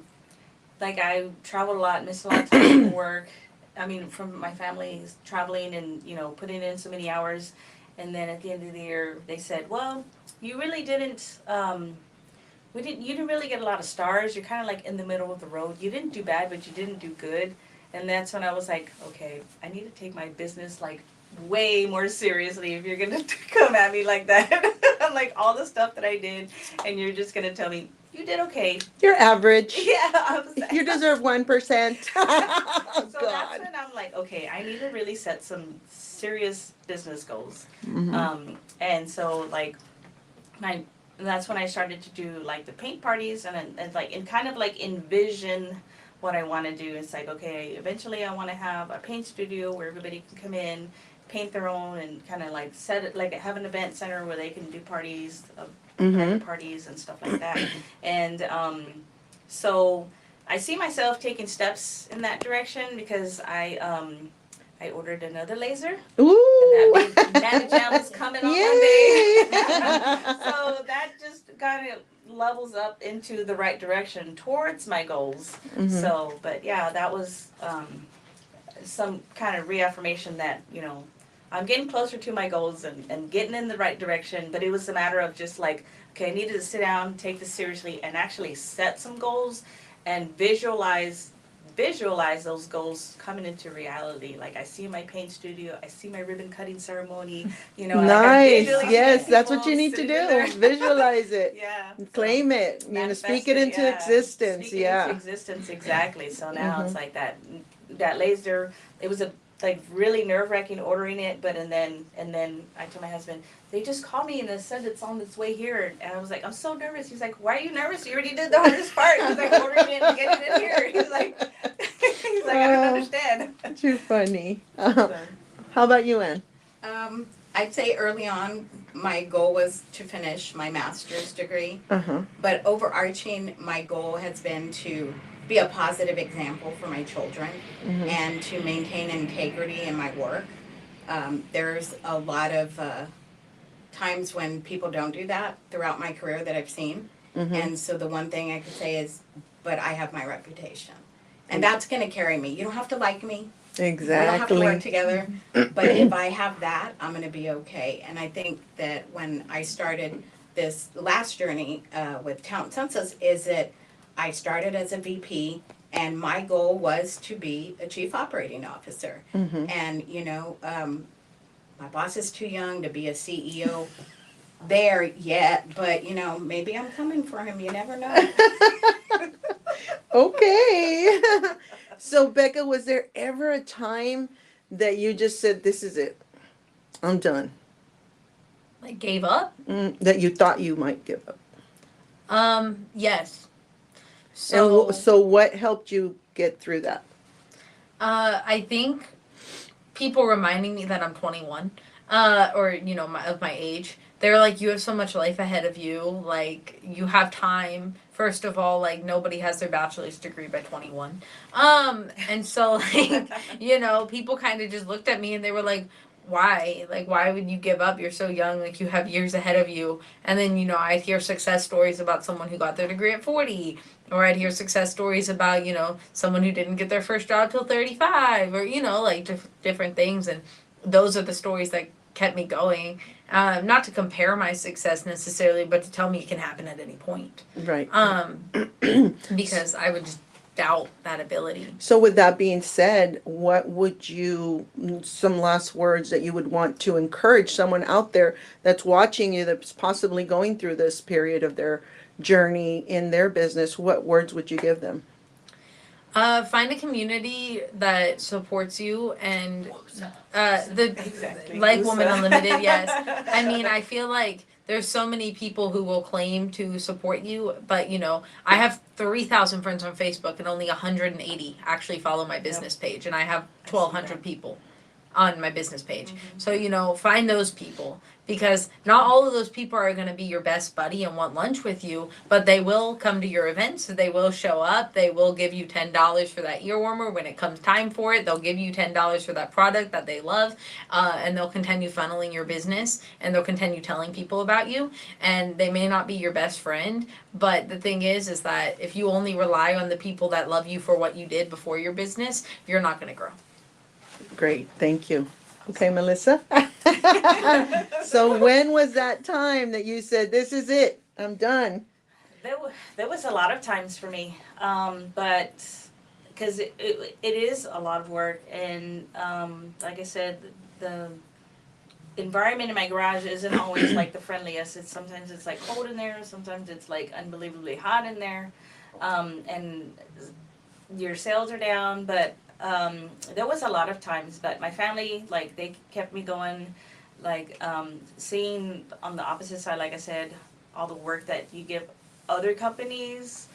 Like I traveled a lot, missed a lot of time from work. I mean, from my family traveling and putting in so many hours, and then at the end of the year they said, "Well, you really didn't. You didn't really get a lot of stars. You're kind of like in the middle of the road. You didn't do bad, but you didn't do good." And that's when I was like, okay, I need to take my business like way more seriously if you're gonna come at me like that. Like all the stuff that I did, and you're just gonna tell me you did okay. You're average. Yeah, I was like, You deserve 1%. Oh, so that's God. when I'm like, okay, I need to really set some serious business goals. Mm-hmm. And so like that's when I started to do like the paint parties and kind of like envision what I want to do. It's like, okay, eventually I want to have a paint studio where everybody can come in, paint their own, and kind of like set it, like have an event center where they can do parties, private parties and stuff like that. And so I see myself taking steps in that direction because I ordered another laser. Ooh. And that means Nana Jam is coming on Yay. Monday. So that just kind of levels up into the right direction towards my goals. Mhm. So, but yeah, that was some kind of reaffirmation that, I'm getting closer to my goals and getting in the right direction. But it was a matter of just like, okay, I needed to sit down, take this seriously, and actually set some goals and visualize those goals coming into reality. Like I see my paint studio, I see my ribbon cutting ceremony, like I Nice. visually see Yes, that's what people you need to sitting in there. do. Visualize it. Yeah. Claim it. Speak it into existence. Speak it into existence, exactly. So now it's like that laser, it was like really nerve-wracking ordering it, but and then I told my husband, they just called me and they said it's on its way here, and I was like, I'm so nervous. He's like, why are you nervous? You already did the hardest part. He's like, ordering it and getting it in here. He's like I don't understand. Too funny. So, How about you, Ann? I'd say early on, my goal was to finish my master's degree, Uh-huh. but overarching, my goal has been to be a positive example for my children Mhm. and to maintain integrity in my work. There's a lot of times when people don't do that throughout my career that I've seen. Mhm. And so the one thing I could say is, but I have my reputation. And that's going to carry me. You don't have to like me. We don't have to work Exactly. together. But if I have that, I'm going to be okay. And I think that when I started this last journey with Talent Census is that I started as a VP and my goal was to be a chief operating officer. Mhm. And, my boss is too young to be a CEO there yet, but, maybe I'm coming for him. You never know. Okay. So, Becca, was there ever a time that you just said, this is it? I'm done. Like gave up? That you thought you might give up. Yes. And So so what helped you get through that? I think people reminding me that I'm 21, or of my age. They're like, you have so much life ahead of you. Like you have time. First of all, like nobody has their bachelor's degree by 21. And so like people kind of just looked at me and they were like, why? Like why would you give up? You're so young. Like you have years ahead of you. And then I'd hear success stories about someone who got their degree at 40. Or I'd hear success stories about, someone who didn't get their first job till 35 or, like different things. And those are the stories that kept me going. Not to compare my success necessarily, but to tell me it can happen at any point. Right. Because I would just doubt that ability. So with that being said, what would some last words that you would want to encourage someone out there that's watching you that's possibly going through this period of their journey in their business, what words would you give them? Find a community that supports you and Exactly. like Woman Unlimited, yes. I mean, I feel like there's so many people who will claim to support you, but you know, I have 3,000 friends on Facebook and only 180 actually follow my business page, and I have 1,200 people on my business page. So, you know, find those people, because not all of those people are going to be your best buddy and want lunch with you, but they will come to your events, they will show up, they will give you $10 for that ear warmer when it comes time for it, they'll give you $10 for that product that they love, and they'll continue funneling your business, and they'll continue telling people about you, and they may not be your best friend, but the thing is that if you only rely on the people that love you for what you did before your business, you're not going to grow. Great, thank you. Okay, Melissa? So when was that time that you said, this is it, I'm done? There was a lot of times for me, but because it is a lot of work, and like I said, the environment in my garage isn't always like the friendliest. Sometimes it's like cold in there, sometimes it's like unbelievably hot in there, and your sales are down, but there was a lot of times, but my family, like, they kept me going, like, seeing on the opposite side, like I said, all the work that you give other companies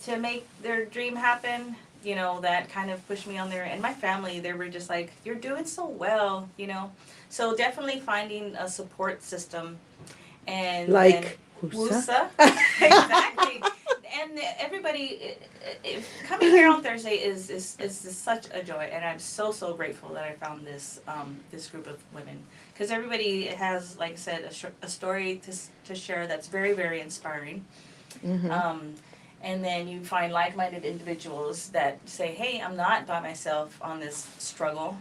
to make their dream happen, you know, that kind of pushed me on there. And my family, they were just like, you're doing so well, you know. So definitely finding a support system. And Like WUSA. Exactly. And everybody, coming here on Thursday is such a joy, and I'm so grateful that I found this this group of women, because everybody has, like I said, a story to share that's very, very inspiring. Mm-hmm. And then you find like-minded individuals that say, hey, I'm not by myself on this struggle.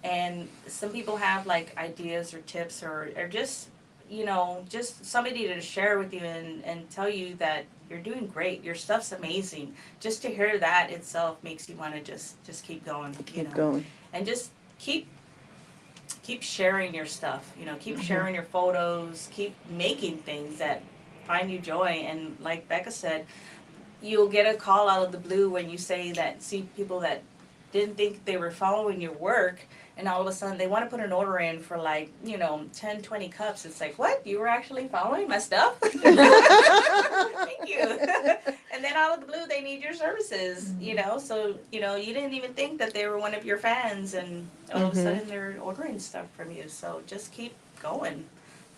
And some people have like ideas or tips or just, you know, just somebody to share with you and tell you that you're doing great, your stuff's amazing. Just to hear that itself makes you want to just keep going, you know. Keep going. And just keep sharing your stuff, you know, keep sharing your photos, keep making things that find you joy. And like Becca said, you'll get a call out of the blue when you say that, see people that didn't think they were following your work, and all of a sudden they want to put an order in for like, you know, 10, 20 cups. It's like, what? You were actually following my stuff? Thank you. And then out of the blue, they need your services, you know, so, you know, you didn't even think that they were one of your fans, and all of a sudden they're ordering stuff from you. So just keep going,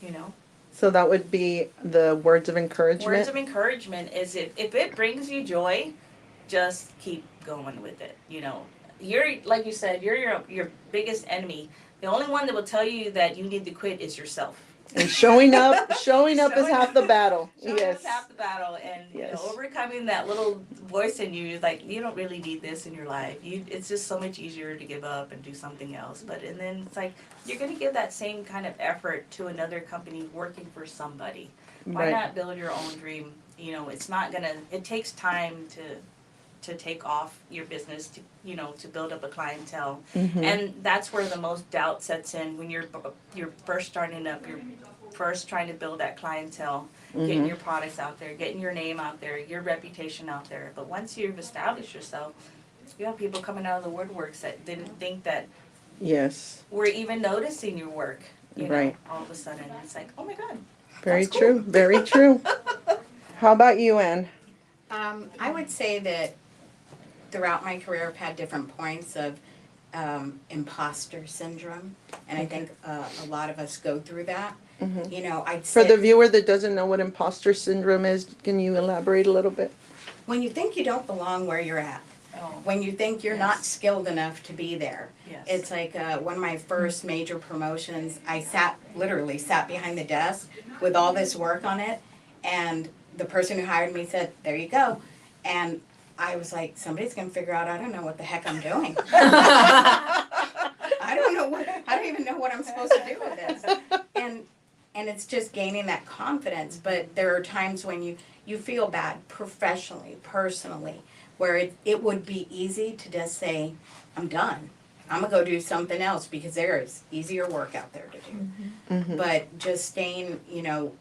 you know. So that would be the words of encouragement? Words of encouragement is if it brings you joy, just keep going with it, you know. You're, like you said, you're your biggest enemy. The only one that will tell you that you need to quit is yourself. And showing up is half the battle. Showing Yes. up is half the battle, and you Yes. know, overcoming that little voice in you, like, you don't really need this in your life. It's just so much easier to give up and do something else. But and then it's like you're going to give that same kind of effort to another company working for somebody. Why Right. not build your own dream? You know, it's not gonna. It takes time to take off your business, to, you know, to build up a clientele. And that's where the most doubt sets in when you're first starting up, you're first trying to build that clientele, getting your products out there, getting your name out there, your reputation out there. But once you've established yourself, you have people coming out of the woodworks that didn't think that Yes. we're even noticing your work, you know, Right. all of a sudden. It's like, oh my God. Very That's true. cool. Very true. How about you, Ann? I would say that throughout my career, I've had different points of imposter syndrome, and I think a lot of us go through that. You know, I'd For say the viewer that doesn't know what imposter syndrome is, can you elaborate a little bit? when you think you don't belong where you're at, Oh, when you think you're not Yes. skilled enough to be there. yes. It's like one of my first major promotions, I literally sat behind the desk with all this work on it, and the person who hired me said, there you go. And I was like, somebody's gonna figure out I don't know what the heck I'm doing. I don't even know what I'm supposed to do with this. And it's just gaining that confidence. But there are times when you feel bad professionally, personally, where it would be easy to just say, I'm done. I'm gonna go do something else because there is easier work out there to do. But just staying, you know,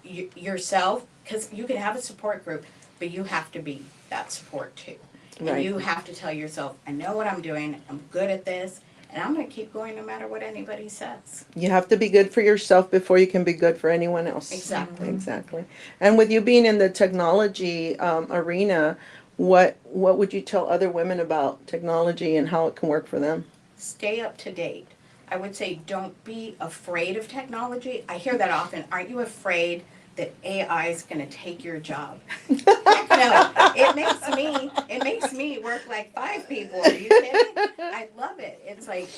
yourself, because you can have a support group, but you have to be that support too. And Right. you have to tell yourself, I know what I'm doing, I'm good at this, and I'm going to keep going no matter what anybody says. You have to be good for yourself before you can be good for anyone else. Exactly. Exactly. And with you being in the technology arena, what would you tell other women about technology and how it can work for them? Stay up to date. I would say don't be afraid of technology. I hear that often. Aren't you afraid that AI is going to take your job? Heck no. It makes me work like 5 people. Are you kidding? I love it. It's like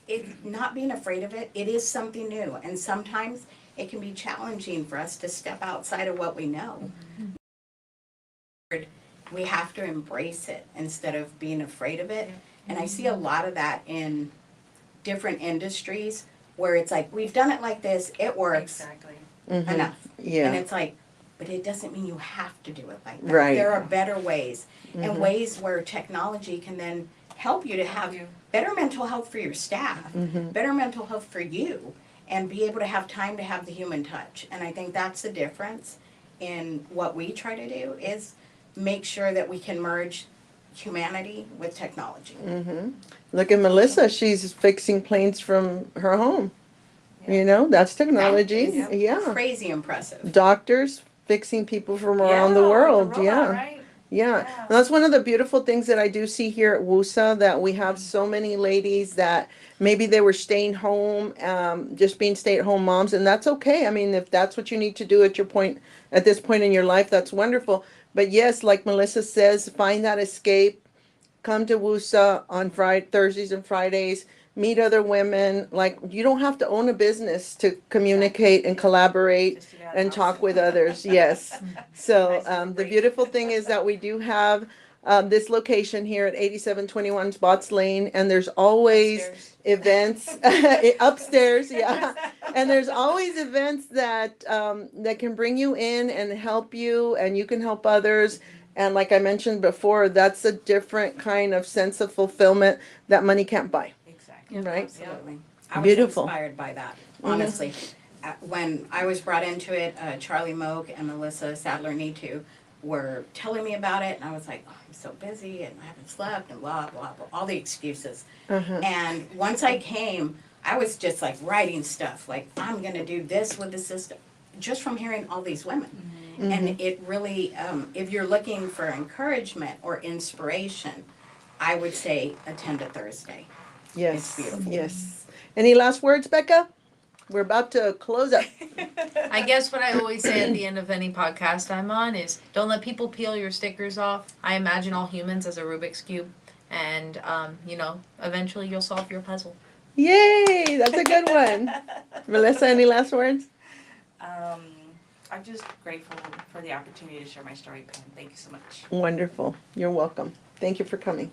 it's not being afraid of it. It is something new, and sometimes it can be challenging for us to step outside of what we know. We have to embrace it instead of being afraid of it. And I see a lot of that in different industries where it's like, we've done it like this, it works, Exactly. enough. Yeah. And it's like, but it doesn't mean you have to do it like that. Right. There are better ways, and ways where technology can then help you to have better mental health for your staff, better mental health for you, and be able to have time to have the human touch. And I think that's the difference in what we try to do, is make sure that we can merge humanity with technology. Look at Melissa. She's fixing planes from her home. You know, that's technology. That is Yeah. crazy impressive. Doctors fixing people from around the world. Yeah. Right? Yeah, Yeah. and that's one of the beautiful things that I do see here at WUSA, that we have so many ladies that maybe they were staying home, just being stay-at-home moms, and that's okay. I mean, if that's what you need to do at this point in your life, that's wonderful. But yes, like Melissa says, find that escape. Come to WUSA on Thursdays and Fridays. Meet other women. Like, you don't have to own a business to communicate and collaborate Just to get out of and the talk house. with others. Yes. So Nice and the free. beautiful thing is that we do have this location here at 8721 Spots Lane, and there's always Upstairs. events upstairs. Yeah, and there's always events that that can bring you in and help you, and you can help others. And like I mentioned before, that's a different kind of sense of fulfillment that money can't buy. Exactly. Right? Absolutely. I was Beautiful. inspired by that, honestly. When I was brought into it, Charlie Moak and Melissa Sadler-Neetu were telling me about it, and I was like, oh, I'm so busy, and I haven't slept, and blah, blah, blah, all the excuses. And once I came, I was just like writing stuff, like, I'm going to do this with the system, just from hearing all these women. And it really, if you're looking for encouragement or inspiration, I would say attend a Thursday. Yes. It's beautiful. Yes. Any last words, Becca? We're about to close up. I guess what I always say at the end of any podcast I'm on is, don't let people peel your stickers off. I imagine all humans as a Rubik's Cube. And, eventually you'll solve your puzzle. Yay! That's a good one. Melissa, any last words? I'm just grateful for the opportunity to share my story, Pam. Thank you so much. Wonderful. You're welcome. Thank you for coming.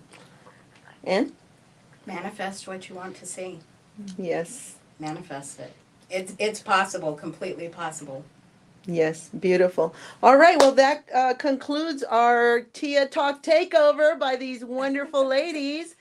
And? Manifest what you want to see. Yes. Manifest it. It's possible, completely possible. Yes, beautiful. All right, well, that concludes our Tia Talk takeover by these wonderful ladies.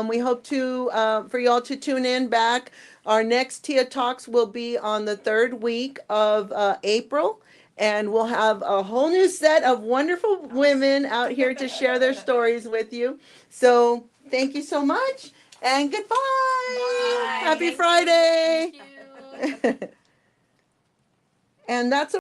We hope for y'all to tune in back. Our next Tia Talks will be on the 3rd week of April, and we'll have a whole new set of wonderful women out here to share their stories with you. So thank you so much, and goodbye. Bye. Happy Thank you. Friday. Thank you. And that's